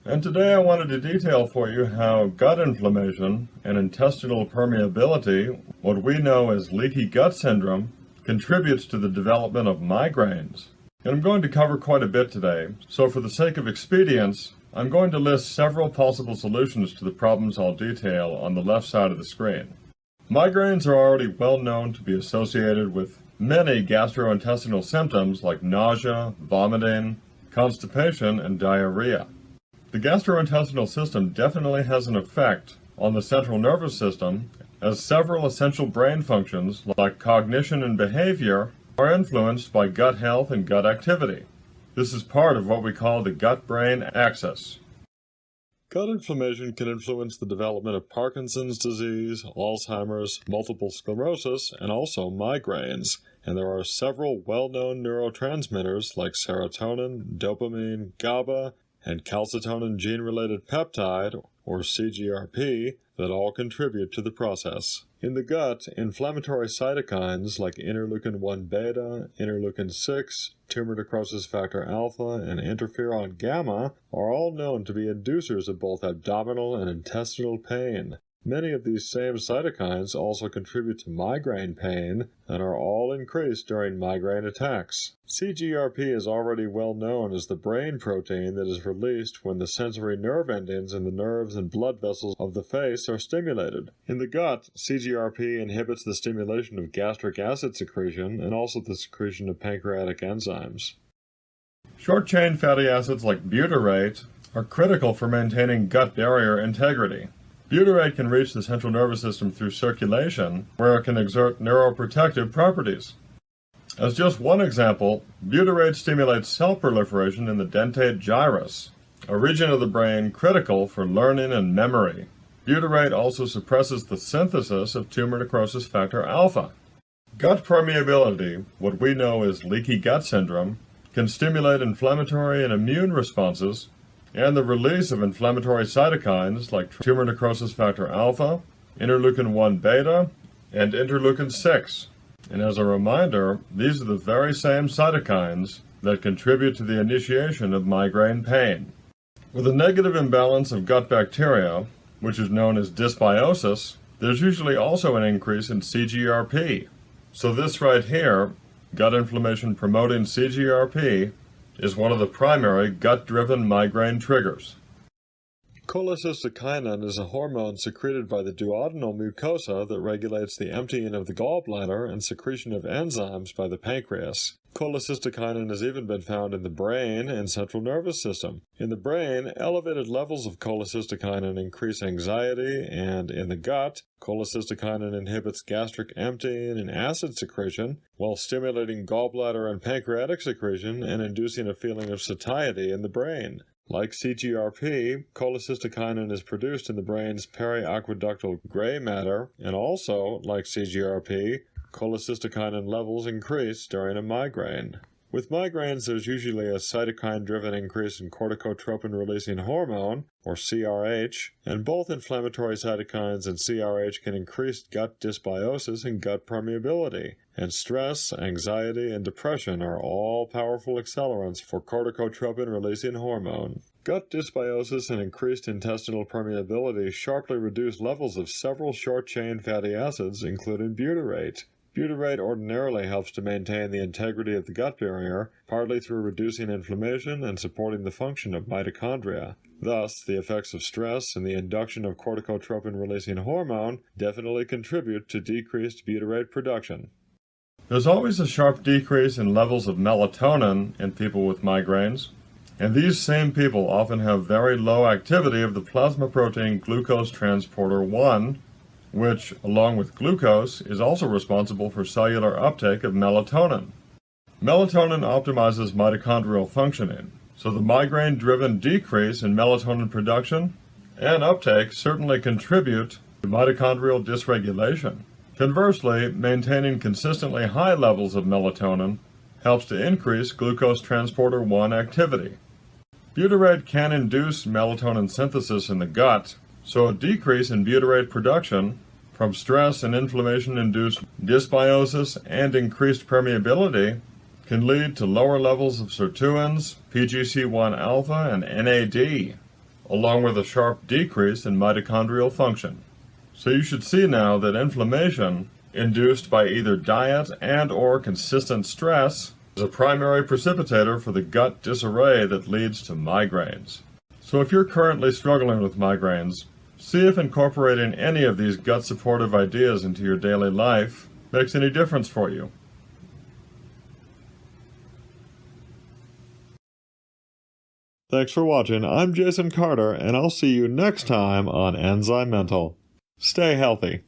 And today I wanted to detail for you how gut inflammation and intestinal permeability, what we know as leaky gut syndrome, contributes to the development of migraines. And I'm going to cover quite a bit today, so for the sake of expedience, I'm going to list several possible solutions to the problems I'll detail on the left side of the screen. Migraines are already well known to be associated with many gastrointestinal symptoms like nausea, vomiting, constipation, and diarrhea. The gastrointestinal system definitely has an effect on the central nervous system, as several essential brain functions like cognition and behavior are influenced by gut health and gut activity. This is part of what we call the gut-brain axis. Gut inflammation can influence the development of Parkinson's disease, Alzheimer's, multiple sclerosis, and also migraines. And there are several well-known neurotransmitters like serotonin, dopamine, GABA, and calcitonin gene-related peptide, or CGRP, that all contribute to the process. In the gut, inflammatory cytokines like interleukin-1 beta, interleukin-6, tumor necrosis factor alpha, and interferon gamma are all known to be inducers of both abdominal and intestinal pain. Many of these same cytokines also contribute to migraine pain and are all increased during migraine attacks. CGRP is already well known as the brain protein that is released when the sensory nerve endings in the nerves and blood vessels of the face are stimulated. In the gut, CGRP inhibits the stimulation of gastric acid secretion and also the secretion of pancreatic enzymes. Short-chain fatty acids like butyrate are critical for maintaining gut barrier integrity. Butyrate can reach the central nervous system through circulation, where it can exert neuroprotective properties. As just one example, butyrate stimulates cell proliferation in the dentate gyrus, a region of the brain critical for learning and memory. Butyrate also suppresses the synthesis of tumor necrosis factor alpha. Gut permeability, what we know as leaky gut syndrome, can stimulate inflammatory and immune responses and the release of inflammatory cytokines like tumor necrosis factor alpha, interleukin-1 beta, and interleukin-6. And as a reminder, these are the very same cytokines that contribute to the initiation of migraine pain. With a negative imbalance of gut bacteria, which is known as dysbiosis, there's usually also an increase in CGRP. So this right here, gut inflammation promoting CGRP, is one of the primary gut-driven migraine triggers. Cholecystokinin is a hormone secreted by the duodenal mucosa that regulates the emptying of the gallbladder and secretion of enzymes by the pancreas. Cholecystokinin has even been found in the brain and central nervous system. In the brain, elevated levels of cholecystokinin increase anxiety, and in the gut, cholecystokinin inhibits gastric emptying and acid secretion, while stimulating gallbladder and pancreatic secretion and inducing a feeling of satiety in the brain. Like CGRP, cholecystokinin is produced in the brain's periaqueductal gray matter, and also, like CGRP, cholecystokinin levels increase during a migraine. With migraines, there's usually a cytokine-driven increase in corticotropin-releasing hormone, or CRH, and both inflammatory cytokines and CRH can increase gut dysbiosis and gut permeability, and stress, anxiety, and depression are all powerful accelerants for corticotropin-releasing hormone. Gut dysbiosis and increased intestinal permeability sharply reduce levels of several short-chain fatty acids, including butyrate. Butyrate ordinarily helps to maintain the integrity of the gut barrier, partly through reducing inflammation and supporting the function of mitochondria. Thus, the effects of stress and the induction of corticotropin-releasing hormone definitely contribute to decreased butyrate production. There's always a sharp decrease in levels of melatonin in people with migraines, and these same people often have very low activity of the plasma protein glucose transporter 1, which, along with glucose, is also responsible for cellular uptake of melatonin. Melatonin optimizes mitochondrial functioning, so the migraine-driven decrease in melatonin production and uptake certainly contribute to mitochondrial dysregulation. Conversely, maintaining consistently high levels of melatonin helps to increase glucose transporter 1 activity. Butyrate can induce melatonin synthesis in the gut, so a decrease in butyrate production from stress and inflammation-induced dysbiosis and increased permeability can lead to lower levels of sirtuins, PGC1 alpha, and NAD. along with a sharp decrease in mitochondrial function. So you should see now that inflammation induced by either diet and/or consistent stress is a primary precipitator for the gut disarray that leads to migraines. So if you're currently struggling with migraines, see if incorporating any of these gut-supportive ideas into your daily life makes any difference for you. Thanks for watching. I'm Jason Carter, and I'll see you next time on ENZYMENTAL. Stay healthy.